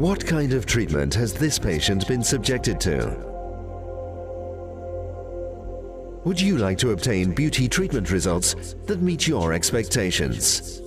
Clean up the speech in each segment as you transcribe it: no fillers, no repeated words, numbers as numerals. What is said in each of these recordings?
What kind of treatment has this patient been subjected to? Would you like to obtain beauty treatment results that meet your expectations?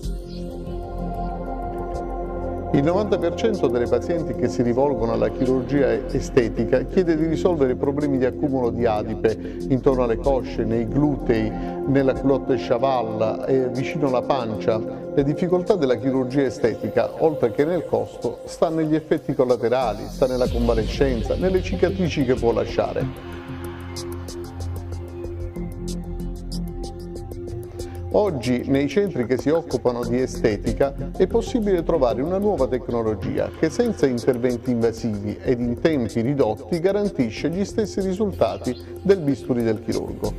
Il 90% delle pazienti che si rivolgono alla chirurgia estetica chiede di risolvere problemi di accumulo di adipe intorno alle cosce, nei glutei, nella culotte sciavalla e vicino alla pancia. Le difficoltà della chirurgia estetica, oltre che nel costo, sta negli effetti collaterali, sta nella convalescenza, nelle cicatrici che può lasciare. Oggi nei centri che si occupano di estetica è possibile trovare una nuova tecnologia che senza interventi invasivi ed in tempi ridotti garantisce gli stessi risultati del bisturi del chirurgo.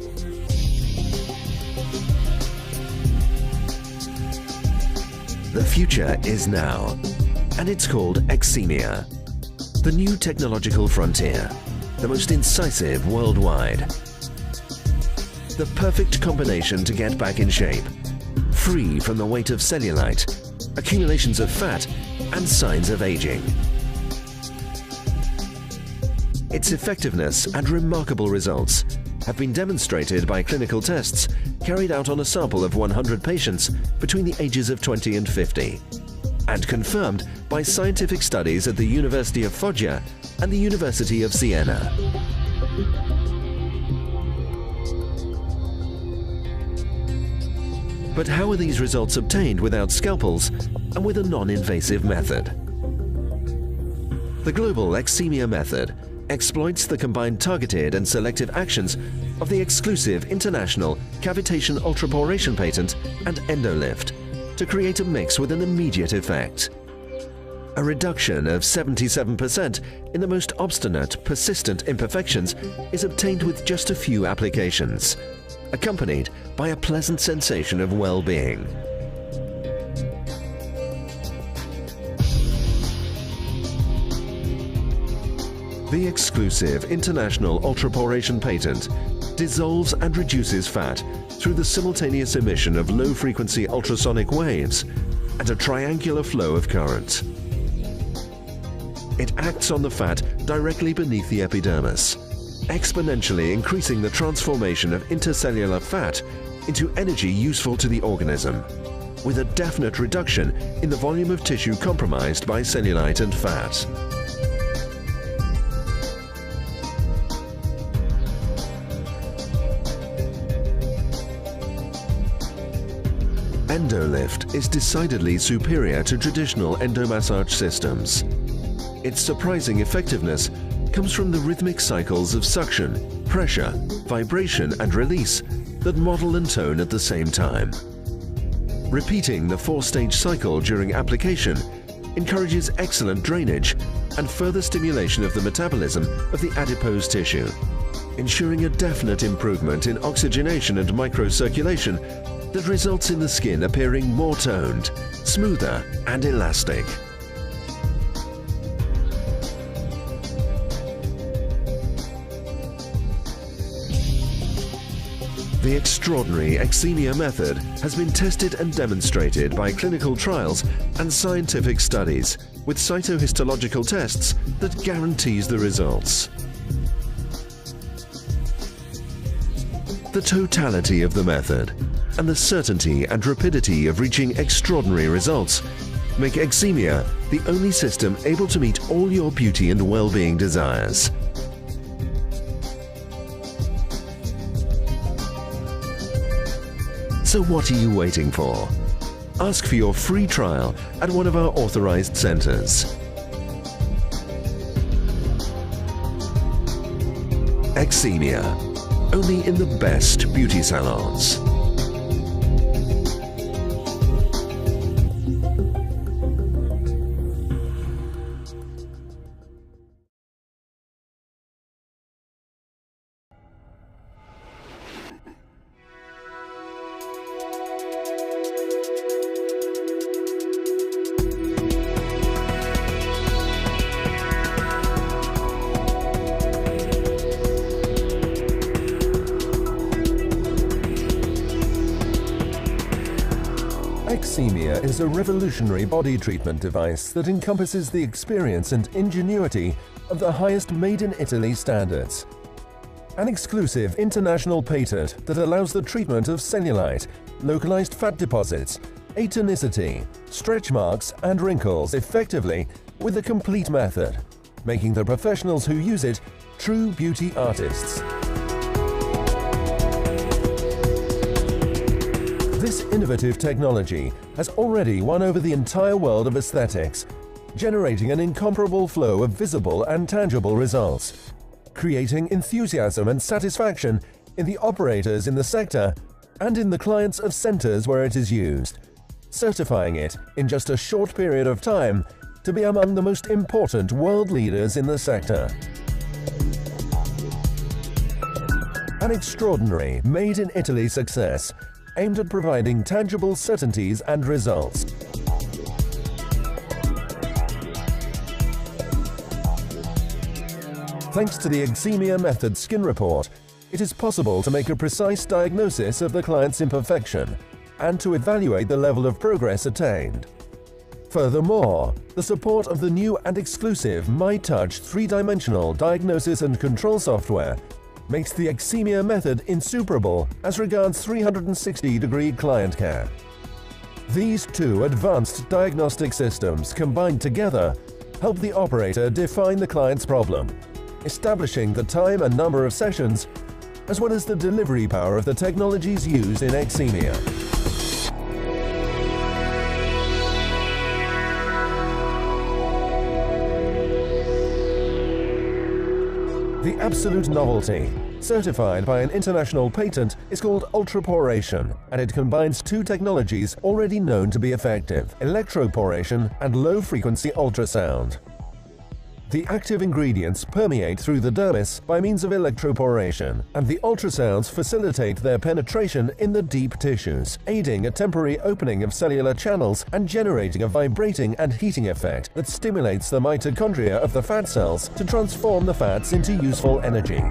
The future is now, and it's called Eximia, the new technological frontier, the most incisive worldwide. The perfect combination to get back in shape, free from the weight of cellulite, accumulations of fat, and signs of aging. Its effectiveness and remarkable results have been demonstrated by clinical tests carried out on a sample of 100 patients between the ages of 20 and 50, and confirmed by scientific studies at the University of Foggia and the University of Siena. But how are these results obtained without scalpels and with a non-invasive method? The global Eximia method exploits the combined targeted and selective actions of the exclusive international cavitation ultraporation patent and Endo Lift to create a mix with an immediate effect. A reduction of 77% in the most obstinate, persistent imperfections is obtained with just a few applications, accompanied by a pleasant sensation of well-being. The exclusive international ultraporation patent dissolves and reduces fat through the simultaneous emission of low-frequency ultrasonic waves and a triangular flow of current. It acts on the fat directly beneath the epidermis, exponentially increasing the transformation of intercellular fat into energy useful to the organism, with a definite reduction in the volume of tissue compromised by cellulite and fat. Endo Lift is decidedly superior to traditional endomassage systems. Its surprising effectiveness comes from the rhythmic cycles of suction, pressure, vibration and release that model and tone at the same time. Repeating the 4-stage cycle during application encourages excellent drainage and further stimulation of the metabolism of the adipose tissue, ensuring a definite improvement in oxygenation and microcirculation that results in the skin appearing more toned, smoother and elastic. The extraordinary Eximia method has been tested and demonstrated by clinical trials and scientific studies with cytohistological tests that guarantees the results. The totality of the method and the certainty and rapidity of reaching extraordinary results make Eximia the only system able to meet all your beauty and well-being desires. So what are you waiting for? Ask for your free trial at one of our authorized centers. Eximia, only in the best beauty salons. Eximia is a revolutionary body treatment device that encompasses the experience and ingenuity of the highest made-in-Italy standards. An exclusive international patent that allows the treatment of cellulite, localized fat deposits, atonicity, stretch marks and wrinkles effectively with a complete method, making the professionals who use it true beauty artists. This innovative technology has already won over the entire world of aesthetics, generating an incomparable flow of visible and tangible results, creating enthusiasm and satisfaction in the operators in the sector and in the clients of centers where it is used, certifying it in just a short period of time to be among the most important world leaders in the sector. An extraordinary made-in-Italy success aimed at providing tangible certainties and results. Thanks to the Eximia Method Skin Report, it is possible to make a precise diagnosis of the client's imperfection and to evaluate the level of progress attained. Furthermore, the support of the new and exclusive MyTouch three-dimensional diagnosis and control software makes the Eximia method insuperable as regards 360-degree client care. These two advanced diagnostic systems combined together help the operator define the client's problem, establishing the time and number of sessions, as well as the delivery power of the technologies used in Eximia. The absolute novelty, certified by an international patent, is called ultraporation, and it combines two technologies already known to be effective: electroporation and low-frequency ultrasound. The active ingredients permeate through the dermis by means of electroporation, and the ultrasounds facilitate their penetration in the deep tissues, aiding a temporary opening of cellular channels and generating a vibrating and heating effect that stimulates the mitochondria of the fat cells to transform the fats into useful energy.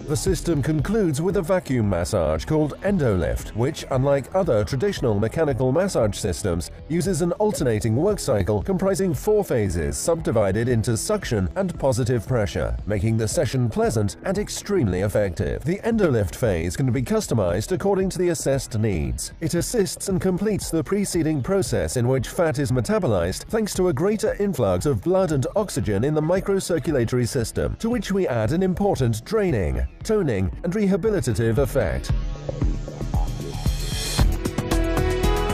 The system concludes with a vacuum massage called Endo Lift, which, unlike other traditional mechanical massage systems, uses an alternating work cycle comprising 4 phases subdivided into suction and positive pressure, making the session pleasant and extremely effective. The Endo Lift phase can be customized according to the assessed needs. It assists and completes the preceding process in which fat is metabolized thanks to a greater influx of blood and oxygen in the microcirculatory system, to which we add an important draining, toning and rehabilitative effect.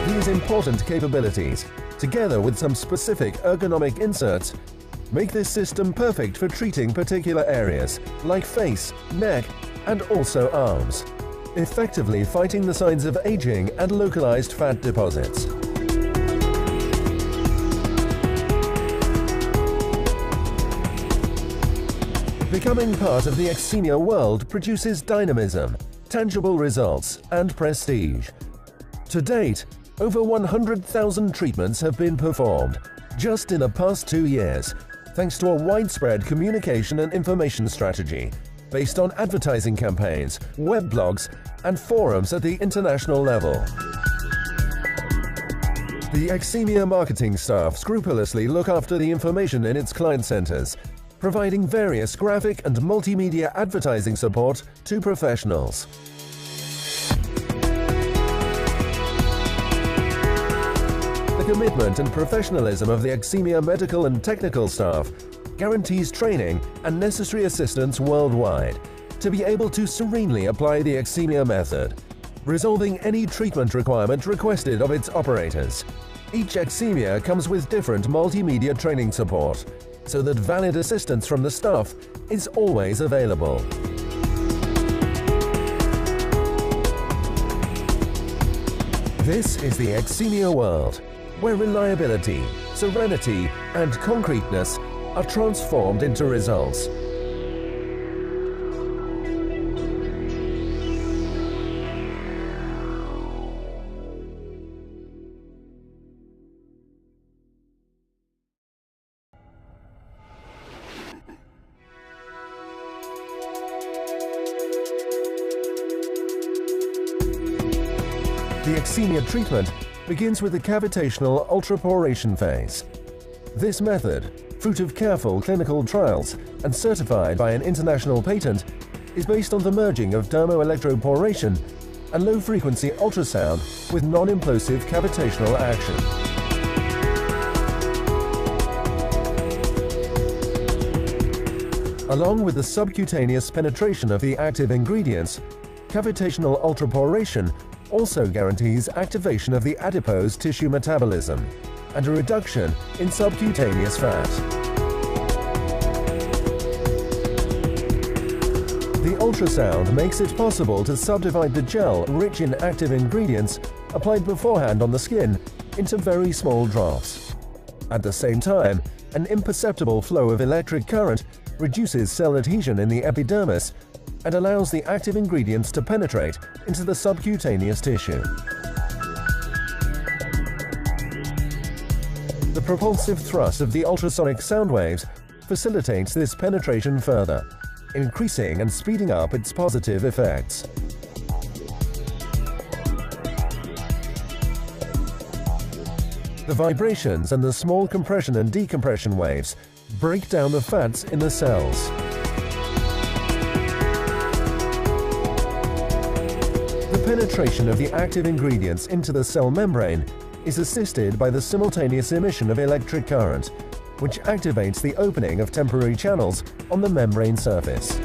These important capabilities, together with some specific ergonomic inserts, make this system perfect for treating particular areas like face, neck and also arms, effectively fighting the signs of aging and localized fat deposits. Becoming part of the Eximia world produces dynamism, tangible results, and prestige. To date, over 100,000 treatments have been performed just in the past 2 years, thanks to a widespread communication and information strategy based on advertising campaigns, web blogs, and forums at the international level. The Eximia marketing staff scrupulously look after the information in its client centers, providing various graphic and multimedia advertising support to professionals. The commitment and professionalism of the Eximia medical and technical staff guarantees training and necessary assistance worldwide to be able to serenely apply the Eximia method, resolving any treatment requirement requested of its operators. Each Eximia comes with different multimedia training support, so that valid assistance from the staff is always available. This is the Eximia world, where reliability, serenity, and concreteness are transformed into results. The Eximia treatment begins with the cavitational ultraporation phase. This method, fruit of careful clinical trials and certified by an international patent, is based on the merging of dermoelectroporation and low-frequency ultrasound with non-implosive cavitational action. Along with the subcutaneous penetration of the active ingredients, cavitational ultraporation also guarantees activation of the adipose tissue metabolism and a reduction in subcutaneous fat. The ultrasound makes it possible to subdivide the gel rich in active ingredients applied beforehand on the skin into very small drops. At the same time, an imperceptible flow of electric current reduces cell adhesion in the epidermis and allows the active ingredients to penetrate into the subcutaneous tissue. The propulsive thrust of the ultrasonic sound waves facilitates this penetration further, increasing and speeding up its positive effects. The vibrations and the small compression and decompression waves break down the fats in the cells. The penetration of the active ingredients into the cell membrane is assisted by the simultaneous emission of electric current, which activates the opening of temporary channels on the membrane surface.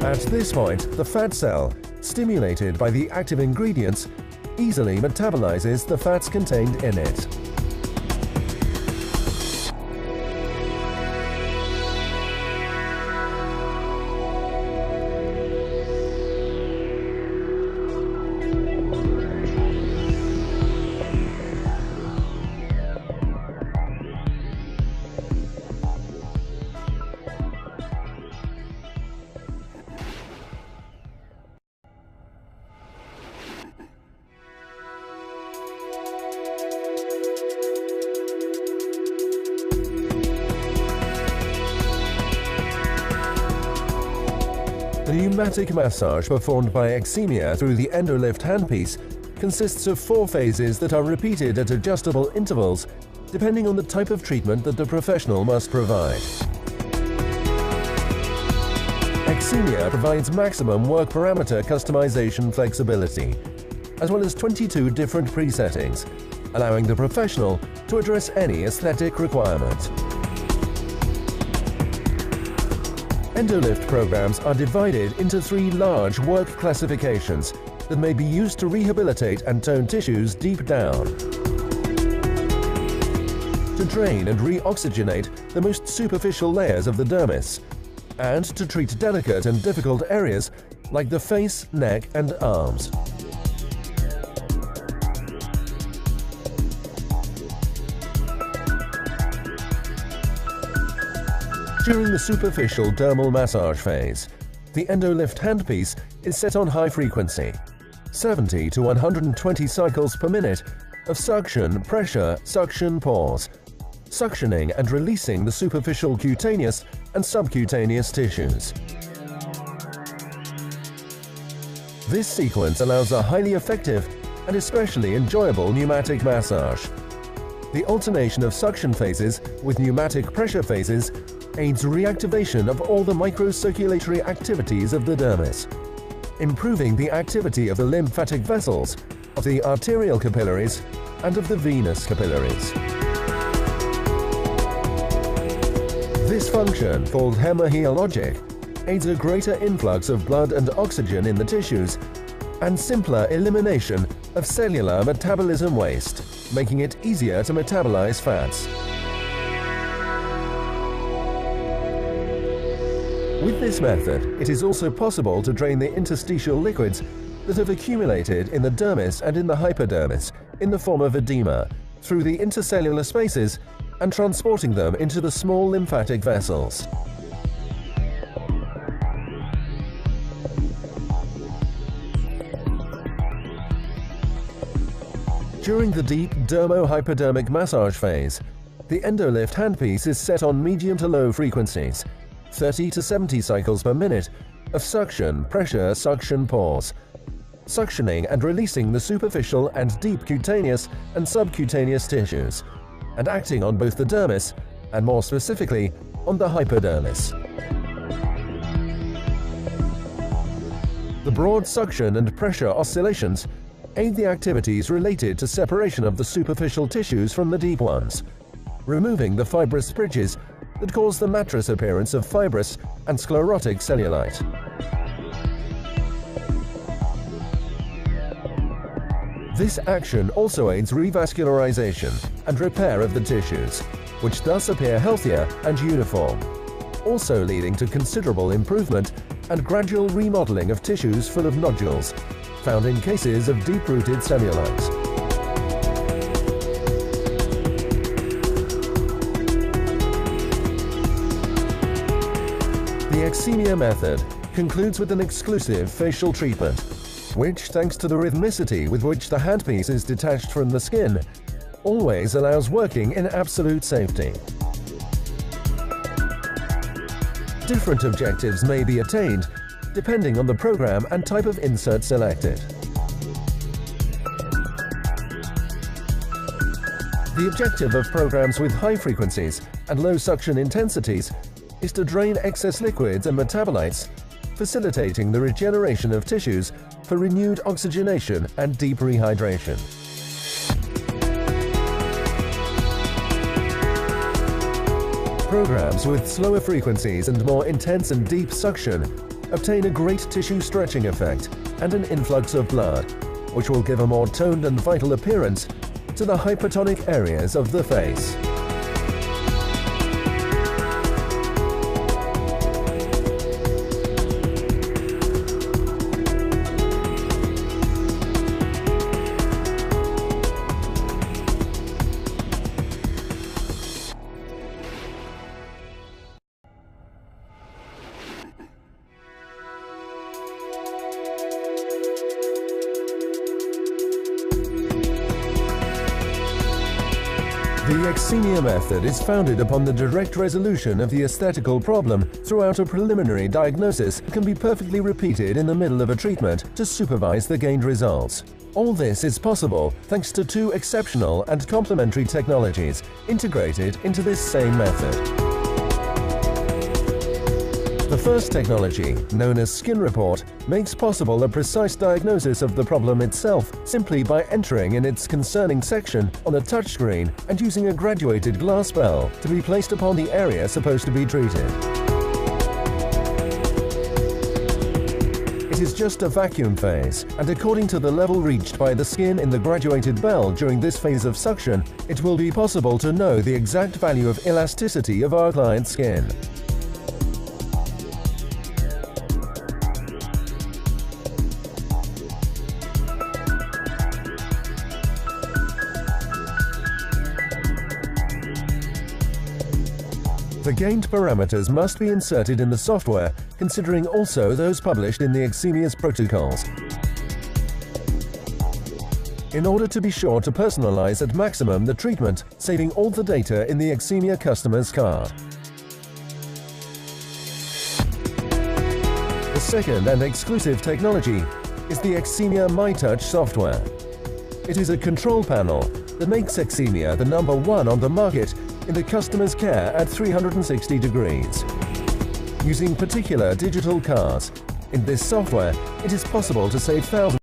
At this point, the fat cell, stimulated by the active ingredients, easily metabolizes the fats contained in it. The pneumatic massage performed by Eximia through the Endo Lift handpiece consists of 4 phases that are repeated at adjustable intervals depending on the type of treatment that the professional must provide. Eximia provides maximum work parameter customization flexibility, as well as 22 different presettings, allowing the professional to address any aesthetic requirement. Endo Lift programs are divided into 3 large work classifications that may be used to rehabilitate and tone tissues deep down. To drain and re-oxygenate the most superficial layers of the dermis, and to treat delicate and difficult areas like the face, neck, and arms. During the superficial dermal massage phase, the Endo Lift handpiece is set on high frequency, 70 to 120 cycles per minute of suction, pressure, suction, pause, suctioning and releasing the superficial cutaneous and subcutaneous tissues. This sequence allows a highly effective and especially enjoyable pneumatic massage. The alternation of suction phases with pneumatic pressure phases aids reactivation of all the microcirculatory activities of the dermis, improving the activity of the lymphatic vessels, of the arterial capillaries, and of the venous capillaries. This function, called hemorrhagic, aids a greater influx of blood and oxygen in the tissues and simpler elimination of cellular metabolism waste, making it easier to metabolize fats. With this method, it is also possible to drain the interstitial liquids that have accumulated in the dermis and in the hypodermis in the form of edema through the intercellular spaces and transporting them into the small lymphatic vessels. During the deep dermo-hypodermic massage phase, the Endo Lift handpiece is set on medium to low frequencies, 30 to 70 cycles per minute of suction, pressure, suction, pause, suctioning and releasing the superficial and deep cutaneous and subcutaneous tissues, and acting on both the dermis and more specifically on the hypodermis. The broad suction and pressure oscillations aid the activities related to separation of the superficial tissues from the deep ones, removing the fibrous bridges that cause the mattress appearance of fibrous and sclerotic cellulite. This action also aids revascularization and repair of the tissues, which thus appear healthier and uniform, also leading to considerable improvement and gradual remodeling of tissues full of nodules, found in cases of deep-rooted cellulite. The Eximia method concludes with an exclusive facial treatment, which, thanks to the rhythmicity with which the handpiece is detached from the skin, always allows working in absolute safety. Different objectives may be attained depending on the program and type of insert selected. The objective of programs with high frequencies and low suction intensities is to drain excess liquids and metabolites, facilitating the regeneration of tissues for renewed oxygenation and deep rehydration. Programs with slower frequencies and more intense and deep suction obtain a great tissue stretching effect and an influx of blood, which will give a more toned and vital appearance to the hypotonic areas of the face. The Eximia method is founded upon the direct resolution of the aesthetical problem throughout a preliminary diagnosis and can be perfectly repeated in the middle of a treatment to supervise the gained results. All this is possible thanks to two exceptional and complementary technologies integrated into this same method. The first technology, known as Skin Report, makes possible a precise diagnosis of the problem itself simply by entering in its concerning section on a touchscreen and using a graduated glass bell to be placed upon the area supposed to be treated. It is just a vacuum phase, and according to the level reached by the skin in the graduated bell during this phase of suction, it will be possible to know the exact value of elasticity of our client's skin. The gained parameters must be inserted in the software, considering also those published in the Eximia's protocols, in order to be sure to personalize at maximum the treatment, saving all the data in the Eximia customer's card. The second and exclusive technology is the Eximia MyTouch software. It is a control panel that makes Eximia the #1 on the market in the customer's care at 360 degrees. Using particular digital cards, in this software it is possible to save thousands